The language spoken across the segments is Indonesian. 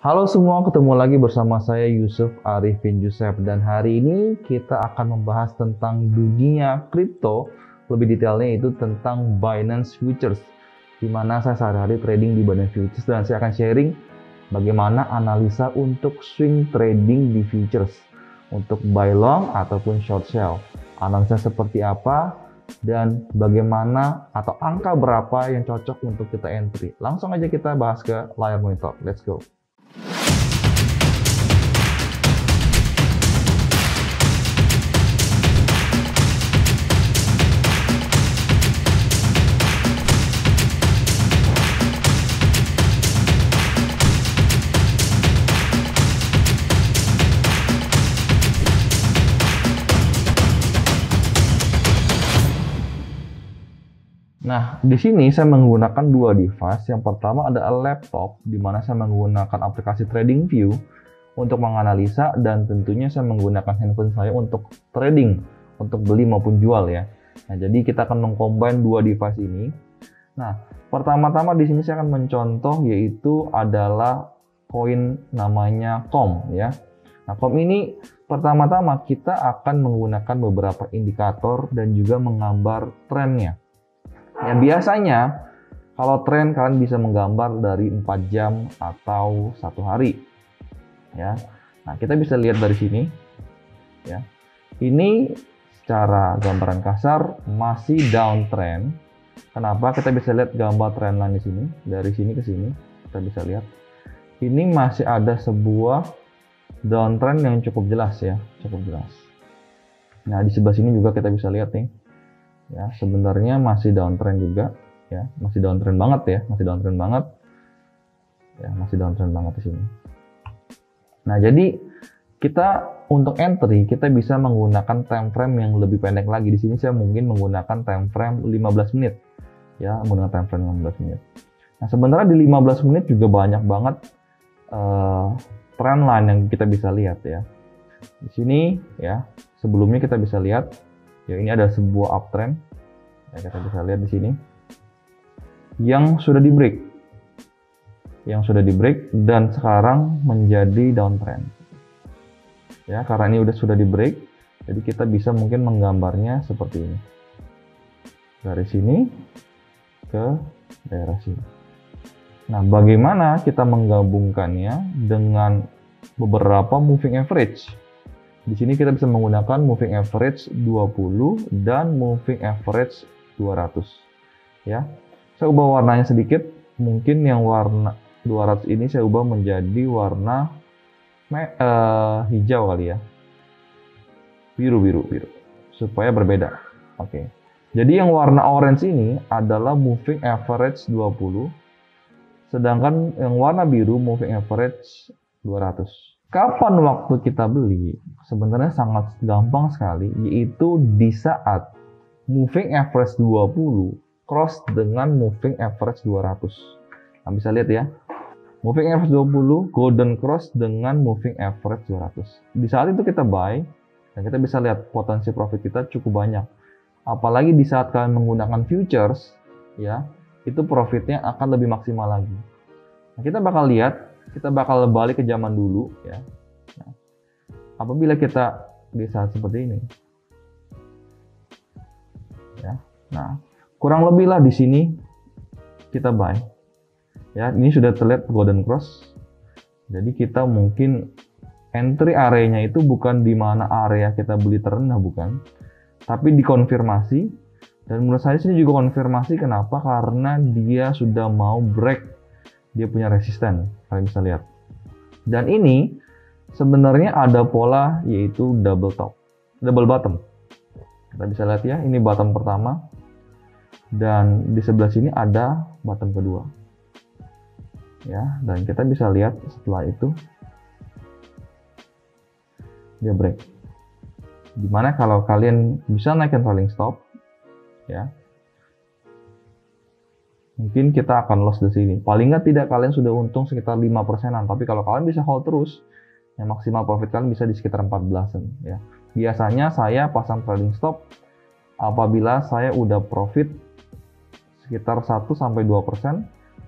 Halo semua, ketemu lagi bersama saya Yusuf Arifin Yusef dan hari ini kita akan membahas tentang dunia kripto, lebih detailnya itu tentang Binance Futures, di mana saya sehari-hari trading di Binance Futures dan saya akan sharing bagaimana analisa untuk swing trading di futures, untuk buy long ataupun short sell. Analisa seperti apa dan bagaimana atau angka berapa yang cocok untuk kita entry. Langsung aja kita bahas ke layar monitor. Let's go. Nah, di sini saya menggunakan dua device. Yang pertama adalah laptop, di mana saya menggunakan aplikasi TradingView untuk menganalisa, dan tentunya saya menggunakan handphone saya untuk trading, untuk beli maupun jual ya. Nah, jadi kita akan mengcombine dua device ini. Nah, pertama-tama di sini saya akan mencontoh yaitu adalah koin namanya COM ya. Nah, COM ini pertama-tama kita akan menggunakan beberapa indikator dan juga menggambar trennya. Ya, biasanya kalau tren kalian bisa menggambar dari 4 jam atau 1 hari. Ya. Nah, kita bisa lihat dari sini ya. Ini secara gambaran kasar masih downtrend. Kenapa? Kita bisa lihat gambar trendline di sini, dari sini ke sini. Kita bisa lihat. Ini masih ada sebuah downtrend yang cukup jelas ya, cukup jelas. Nah, di sebelah sini juga kita bisa lihat nih. Ya, sebenarnya masih downtrend juga ya, masih downtrend banget ya, masih downtrend banget ya, masih downtrend banget di sini. Nah, jadi kita untuk entry kita bisa menggunakan time frame yang lebih pendek lagi. Di sini saya mungkin menggunakan time frame 15 menit ya, menggunakan time frame 15 menit. Nah, sebenarnya di 15 menit juga banyak banget trend line yang kita bisa lihat ya. Di sini ya, sebelumnya kita bisa lihat ya, ini ada sebuah uptrend ya, kita bisa lihat di sini yang sudah di break, dan sekarang menjadi downtrend ya, karena ini sudah di break. Jadi kita bisa mungkin menggambarnya seperti ini, dari sini ke daerah sini. Nah, bagaimana kita menggabungkannya dengan beberapa moving average? Di sini kita bisa menggunakan moving average 20 dan moving average 200 ya. Saya ubah warnanya sedikit, mungkin yang warna 200 ini saya ubah menjadi warna hijau kali ya, biru supaya berbeda. Oke. Jadi yang warna orange ini adalah moving average 20, sedangkan yang warna biru moving average 200. Kapan waktu kita beli? Sebenarnya sangat gampang sekali, yaitu di saat moving average 20 cross dengan moving average 200. Nah, bisa lihat ya, moving average 20 golden cross dengan moving average 200. Di saat itu kita buy, dan kita bisa lihat potensi profit kita cukup banyak. Apalagi di saat kalian menggunakan futures, ya, itu profitnya akan lebih maksimal lagi. Nah, kita bakal lihat, kita bakal balik ke zaman dulu ya. Nah, apabila kita di saat seperti ini ya, nah kurang lebih lah di sini kita buy ya, ini sudah terlihat golden cross. Jadi kita mungkin entry areanya itu bukan di mana area kita beli terendah, bukan, tapi dikonfirmasi. Dan menurut saya sini juga konfirmasi. Kenapa? Karena dia sudah mau break, dia punya resisten, kalian bisa lihat. Dan ini sebenarnya ada pola yaitu double bottom. Kita bisa lihat ya, ini bottom pertama dan di sebelah sini ada bottom kedua. Ya, dan kita bisa lihat setelah itu dia break. Dimana kalau kalian bisa naikin trailing stop ya, mungkin kita akan loss di sini. Paling nggak tidak kalian sudah untung sekitar 5%-an. Tapi kalau kalian bisa hold terus, yang maksimal profit kalian bisa di sekitar 14-an ya. Biasanya saya pasang trailing stop apabila saya udah profit sekitar 1-2%,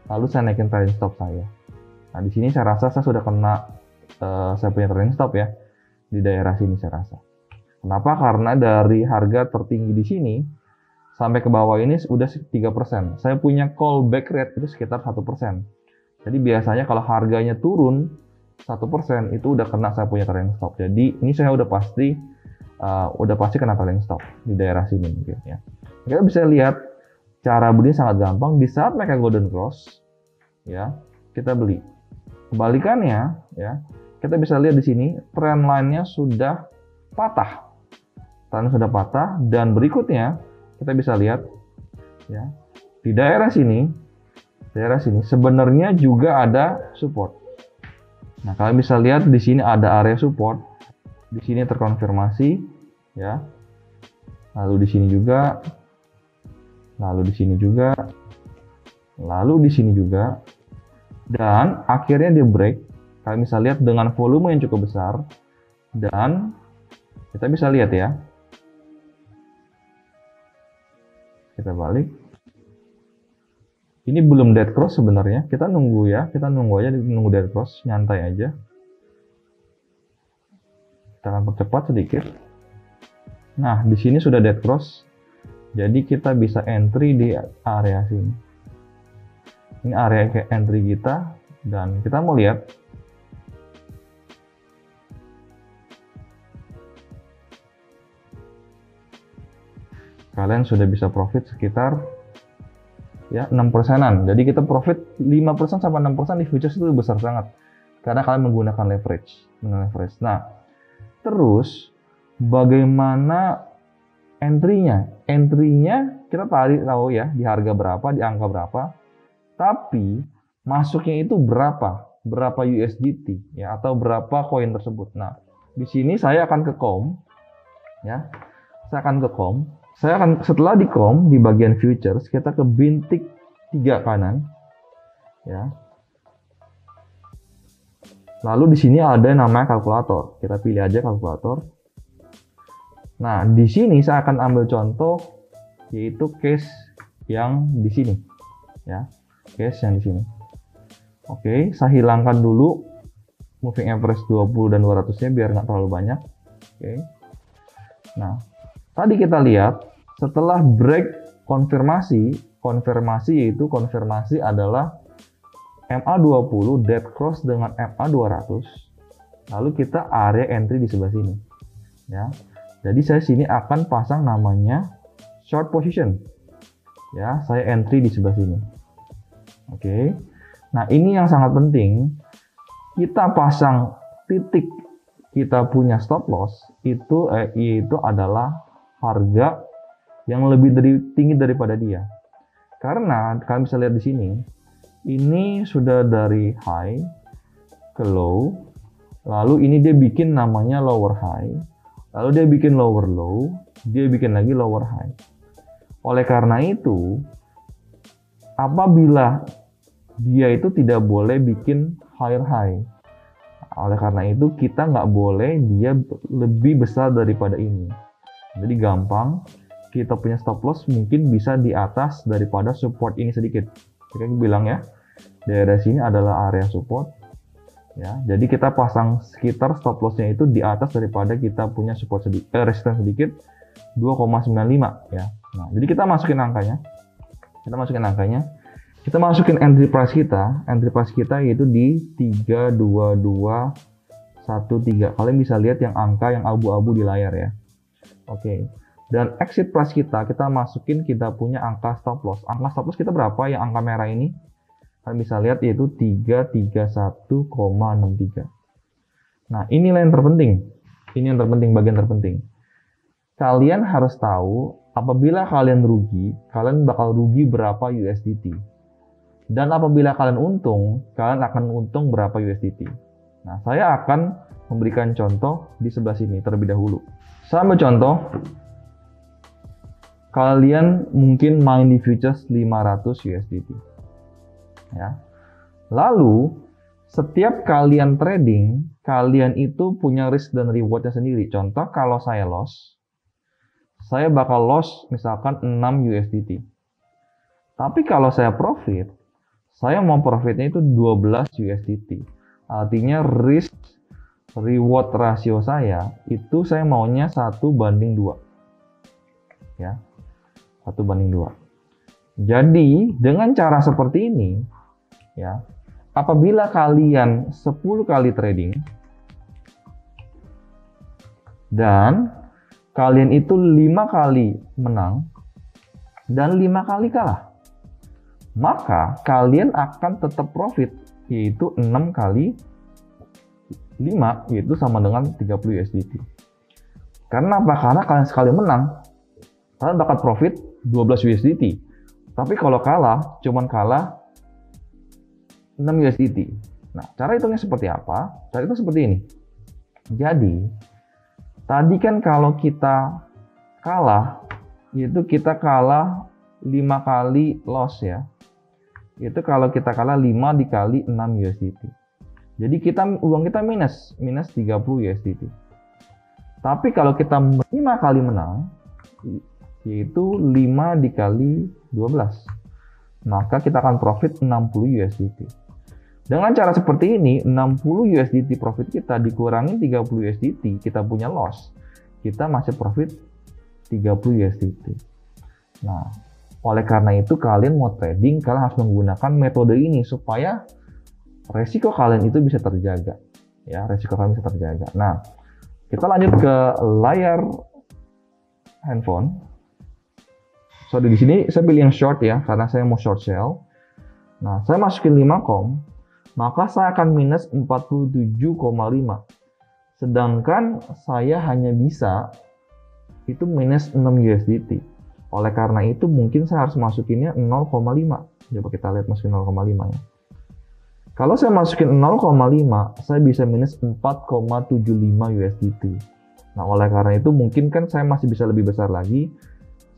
lalu saya naikin trailing stop saya. Nah, di sini saya rasa saya sudah kena saya punya trailing stop ya di daerah sini saya rasa. Kenapa? Karena dari harga tertinggi di sini sampai ke bawah ini udah 3%. Saya punya callback rate itu sekitar 1%. Jadi biasanya kalau harganya turun 1% itu udah kena saya punya trailing stop. Jadi ini saya udah pasti kena trailing stop di daerah sini mungkin ya. Kita bisa lihat cara beli sangat gampang. Di saat mereka golden cross ya, kita beli. Kebalikannya ya, kita bisa lihat di sini trend line-nya sudah patah. Trend sudah patah dan berikutnya kita bisa lihat ya, di daerah sini sebenarnya juga ada support. Nah, kalian bisa lihat di sini ada area support. Di sini terkonfirmasi ya. Lalu di sini juga. Lalu di sini juga. Lalu di sini juga. Dan akhirnya dia break. Kalian bisa lihat dengan volume yang cukup besar. Dan kita bisa lihat ya. Kita balik. Ini belum dead cross sebenarnya. Kita nunggu ya. Kita nunggu aja, nunggu dead cross. Nyantai aja. Kita akan percepat sedikit. Nah, di sini sudah dead cross. Jadi kita bisa entry di area sini. Ini area entry kita. Dan kita mau lihat. Kalian sudah bisa profit sekitar ya 6%-an. Jadi kita profit 5% sampai 6% di futures itu besar sangat. Karena kalian menggunakan leverage. Nah, terus bagaimana entry-nya? Entry-nya kita tahu ya di harga berapa, di angka berapa. Tapi masuknya itu berapa? Berapa USDT ya atau berapa koin tersebut. Nah, di sini saya akan ke COM ya. Saya akan ke COM. Setelah di COM di bagian futures kita ke bintik 3 kanan ya. Lalu di sini ada namanya kalkulator. Kita pilih aja kalkulator. Nah, di sini saya akan ambil contoh yaitu case yang di sini ya. Case yang di sini. Oke, saya hilangkan dulu moving average 20 dan 200-nya biar nggak terlalu banyak. Oke. Nah, tadi kita lihat setelah break konfirmasi yaitu konfirmasi adalah MA20 dead cross dengan MA200. Lalu kita area entry di sebelah sini. Ya. Jadi saya sini akan pasang namanya short position. Ya, saya entry di sebelah sini. Oke. Nah, ini yang sangat penting. Kita pasang titik kita punya stop loss itu adalah harga yang lebih tinggi daripada dia. Karena kalian bisa lihat di sini, ini sudah dari high ke low, lalu ini dia bikin namanya lower high, lalu dia bikin lower low, dia bikin lagi lower high. Oleh karena itu, apabila dia itu tidak boleh bikin higher high, oleh karena itu kita nggak boleh dia lebih besar daripada ini. Jadi gampang, kita punya stop loss mungkin bisa di atas daripada support ini sedikit. Kita bilang ya, daerah sini adalah area support. Ya, jadi kita pasang sekitar stop lossnya itu di atas daripada kita punya support resistance sedikit 2,95 ya. Nah, jadi kita masukin angkanya. Kita masukin entry price kita. Entry price kita yaitu di 32213. Kalian bisa lihat yang angka yang abu-abu di layar ya. Oke. Dan exit price kita masukin kita punya angka stop loss. Angka stop loss kita berapa? Yang angka merah ini. Kalian bisa lihat yaitu 331,63. Nah, inilah yang terpenting. Ini yang terpenting, bagian terpenting. Kalian harus tahu apabila kalian rugi, kalian bakal rugi berapa USDT. Dan apabila kalian untung, kalian akan untung berapa USDT. Nah, saya akan memberikan contoh di sebelah sini terlebih dahulu. Saya ambil contoh. Kalian mungkin main di futures 500 USDT. Ya. Lalu, setiap kalian trading, kalian itu punya risk dan rewardnya sendiri. Contoh, kalau saya loss, saya bakal loss misalkan 6 USDT. Tapi kalau saya profit, Saya mau profitnya itu 12 USDT. Artinya risk reward rasio saya itu saya maunya 1:2. Ya. 1:2. Jadi, dengan cara seperti ini, ya, apabila kalian 10 kali trading dan kalian itu 5 kali menang dan 5 kali kalah, maka kalian akan tetap profit, yaitu 6 kali 5, yaitu sama dengan 30 USDT. Karena apa? Karena kalian sekali menang, kalian dapat profit 12 USDT. Tapi kalau kalah, cuman kalah 6 USDT. Nah, cara hitungnya seperti apa? Cara itu seperti ini. Jadi, tadi kan kalau kita kalah, yaitu kita kalah 5 kali loss ya. Itu kalau kita kalah 5 dikali 6 USDT. Jadi uang kita minus 30 USDT. Tapi kalau kita 5 kali menang, yaitu 5 dikali 12, maka kita akan profit 60 USDT. Dengan cara seperti ini, 60 USDT profit kita dikurangi 30 USDT, kita punya loss, kita masih profit 30 USDT. Nah, oleh karena itu kalian mau trading, kalian harus menggunakan metode ini supaya resiko kalian itu bisa terjaga. Ya, resiko kalian bisa terjaga. Nah, kita lanjut ke layar handphone. So, di sini saya pilih yang short ya, karena saya mau short sell. Nah, saya masukin 5 kom, maka saya akan minus 47,5. Sedangkan saya hanya bisa itu minus 6 USDT. Oleh karena itu mungkin saya harus masukinnya 0,5. Coba kita lihat masukin 0,5 ya. Kalau saya masukin 0,5, saya bisa minus 4,75 USDT. Nah, oleh karena itu mungkin kan saya masih bisa lebih besar lagi.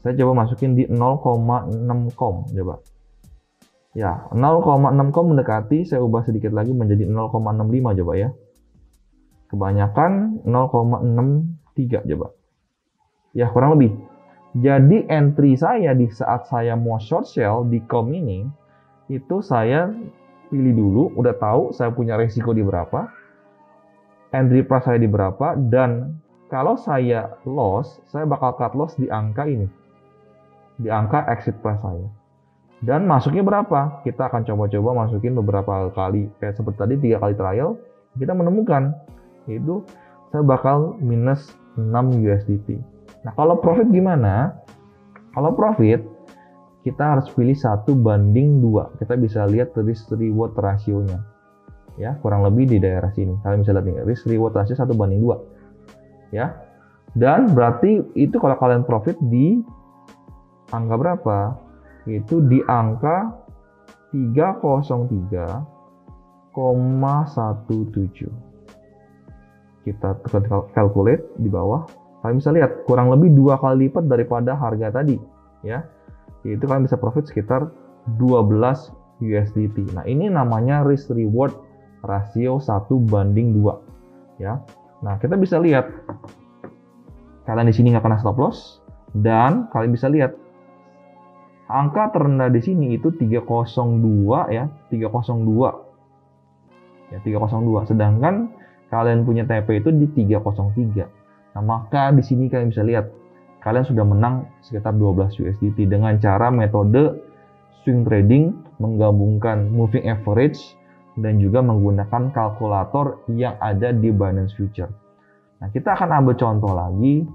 Saya coba masukin di 0,6 kom, coba. Ya, 0,6 kom mendekati, saya ubah sedikit lagi menjadi 0,65 coba ya. Kebanyakan 0,63 coba. Ya, kurang lebih. Jadi entry saya di saat saya mau short sell di kom ini, itu saya pilih dulu, udah tahu saya punya resiko di berapa, entry price saya di berapa, dan kalau saya loss, saya bakal cut loss di angka ini, di angka exit price saya. Dan masuknya berapa? Kita akan coba-coba masukin beberapa kali, kayak seperti tadi 3 kali trial, kita menemukan, yaitu saya bakal minus 6 USDT. Nah, kalau profit gimana? Kalau profit, kita harus pilih 1:2. Kita bisa lihat risk reward rasionya. Ya, kurang lebih di daerah sini. Kalian bisa lihat nih, risk reward rasio 1:2. Ya. Dan berarti itu kalau kalian profit di angka berapa? Itu di angka 303,17. Kita tekan calculate di bawah. Kalian bisa lihat kurang lebih 2 kali lipat daripada harga tadi, ya. Itu kalian bisa profit sekitar 12 USDT. Nah, ini namanya risk reward rasio 1:2, ya. Nah, kita bisa lihat kalian di sini nggak kena stop loss, dan kalian bisa lihat angka terendah di sini itu 302 ya, 302. Ya, 302. Sedangkan kalian punya TP itu di 303. Nah, maka di sini kalian bisa lihat kalian sudah menang sekitar 12 USDT dengan cara metode swing trading, menggabungkan moving average dan juga menggunakan kalkulator yang ada di Binance Future. Nah, kita akan ambil contoh lagi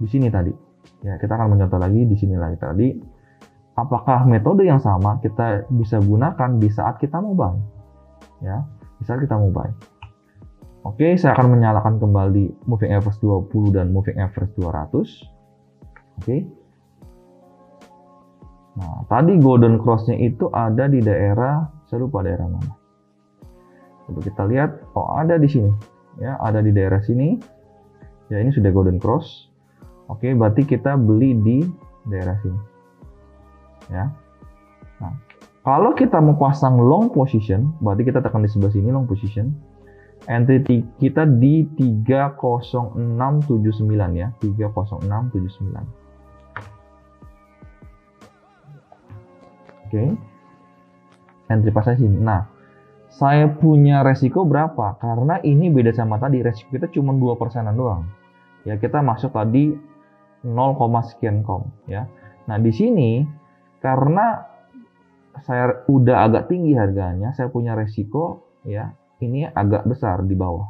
di sini tadi. Ya, kita akan mencontoh lagi di sini lagi tadi. Apakah metode yang sama kita bisa gunakan di saat kita mau buy? Ya, di saat kita mau buy. Oke, saya akan menyalakan kembali moving average 20 dan moving average 200. Oke. Nah, tadi golden cross-nya itu ada di daerah, saya lupa daerah mana. Coba kita lihat, oh ada di sini. Ya, ada di daerah sini. Ya, ini sudah golden cross. Oke, berarti kita beli di daerah sini. Ya. Nah, kalau kita mau pasang long position, berarti kita tekan di sebelah sini long position. Entry kita di 30679 ya, 30679. Oke. entry pas saya sini. Nah, saya punya resiko berapa? Karena ini beda sama tadi, resiko kita cuma 2%-an doang. Ya, kita masuk tadi 0, sekian kom ya. Nah, di sini karena saya udah agak tinggi harganya, saya punya resiko ya, ini agak besar di bawah.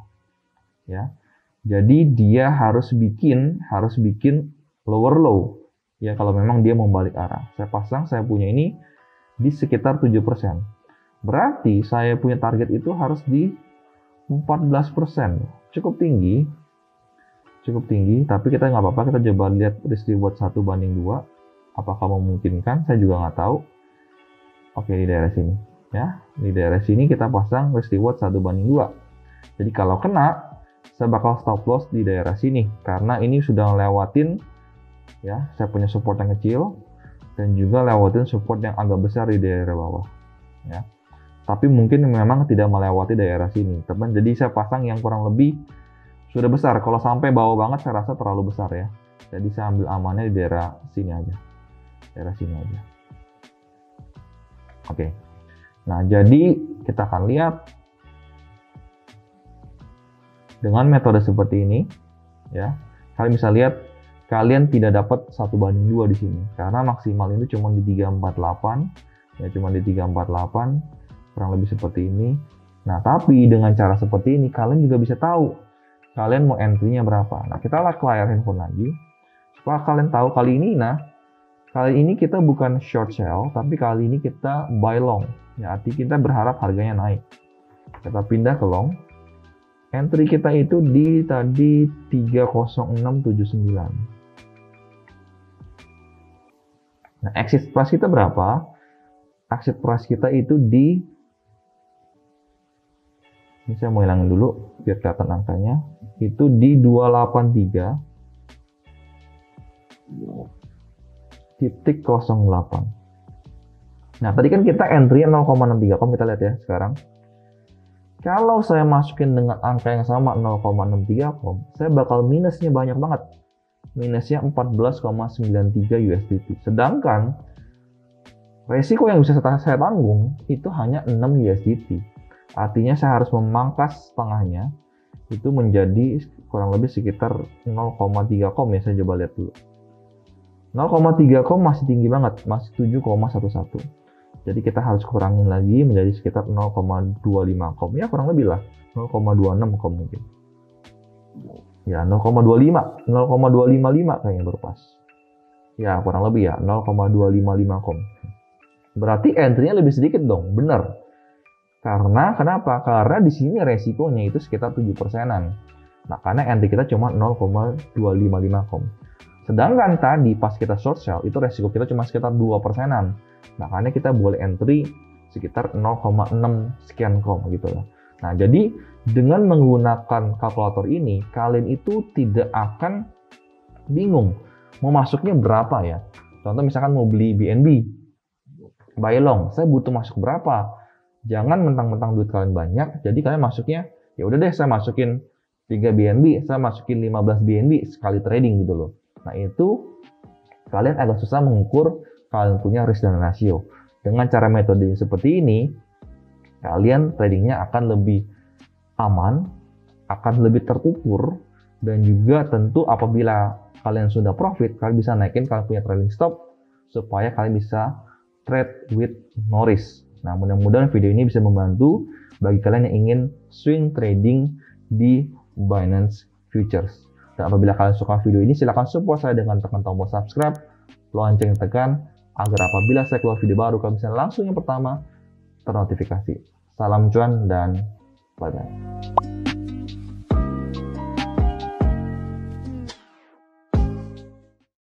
Ya. Jadi dia harus bikin lower low. Ya, kalau memang dia mau balik arah. Saya pasang, saya punya ini di sekitar 7%. Berarti saya punya target itu harus di 14%. Cukup tinggi, tapi kita nggak apa-apa, kita coba lihat risk reward 1/2. Apakah memungkinkan? Saya juga nggak tahu. Oke, di daerah sini. Ya, di daerah sini kita pasang risk reward 1/2. Jadi kalau kena, saya bakal stop loss di daerah sini. Karena ini sudah lewatin, ya, saya punya support yang kecil, dan juga lewatin support yang agak besar di daerah bawah. Ya. Tapi mungkin memang tidak melewati daerah sini, teman. Jadi saya pasang yang kurang lebih sudah besar. Kalau sampai bawah banget saya rasa terlalu besar ya. Jadi saya ambil amannya di daerah sini aja. Daerah sini aja. Oke. Nah, jadi kita akan lihat dengan metode seperti ini ya. Kalian bisa lihat kalian tidak dapat 1/2 di sini karena maksimal itu cuma di 348 ya, cuma di 348. Kurang lebih seperti ini. Nah, tapi dengan cara seperti ini, kalian juga bisa tahu kalian mau entry-nya berapa. Nah, kita lihat ke layar handphone lagi. Supaya kalian tahu kali ini kita bukan short sell, tapi kali ini kita buy long. Ya, arti kita berharap harganya naik. Kita pindah ke long. Entry kita itu di tadi 30679. Nah, exit price kita berapa? Exit price kita itu di, ini saya mau hilangin dulu biar kelihatan angkanya, itu di 283.08. Nah, tadi kan kita entry 0,63 kom, kita lihat ya sekarang. Kalau saya masukin dengan angka yang sama 0,63 kom, saya bakal minusnya banyak banget. Minusnya 14,93 USDT. Sedangkan resiko yang bisa saya tanggung itu hanya 6 USDT. Artinya saya harus memangkas setengahnya, itu menjadi kurang lebih sekitar 0,3 kom ya. Saya coba lihat dulu. 0,3 kom masih tinggi banget, masih 7,11. Jadi kita harus kurangin lagi menjadi sekitar 0,25 kom. Ya kurang lebih lah, 0,26 kom mungkin. Ya 0,25 kayaknya baru pas. Ya kurang lebih ya, 0,255 kom. Berarti entry-nya lebih sedikit dong, bener. Karena kenapa? Karena di sini resikonya itu sekitar 7%-an. Makanya entry kita cuma 0,255 kom. Sedangkan tadi pas kita short sell itu resiko kita cuma sekitar 2%-an. Makanya kita boleh entry sekitar 0,6 sekian kom gitu loh. Nah, jadi dengan menggunakan kalkulator ini kalian itu tidak akan bingung mau masuknya berapa ya. Contoh misalkan mau beli BNB, buy long, saya butuh masuk berapa? Jangan mentang-mentang duit kalian banyak, jadi kalian masuknya, ya udah deh saya masukin 3 BNB, saya masukin 15 BNB sekali trading gitu loh. Nah, itu kalian agak susah mengukur kalian punya risk dan rasio. Dengan cara metode seperti ini, kalian tradingnya akan lebih aman, akan lebih terukur, dan juga tentu apabila kalian sudah profit, kalian bisa naikin kalian punya trailing stop supaya kalian bisa trade with no risk. Nah, mudah-mudahan video ini bisa membantu bagi kalian yang ingin swing trading di Binance Futures. Dan apabila kalian suka video ini, silahkan support saya dengan tekan tombol subscribe, lonceng tekan, agar apabila saya keluar video baru, kalian bisa langsung yang pertama ternotifikasi. Salam cuan dan bye-bye.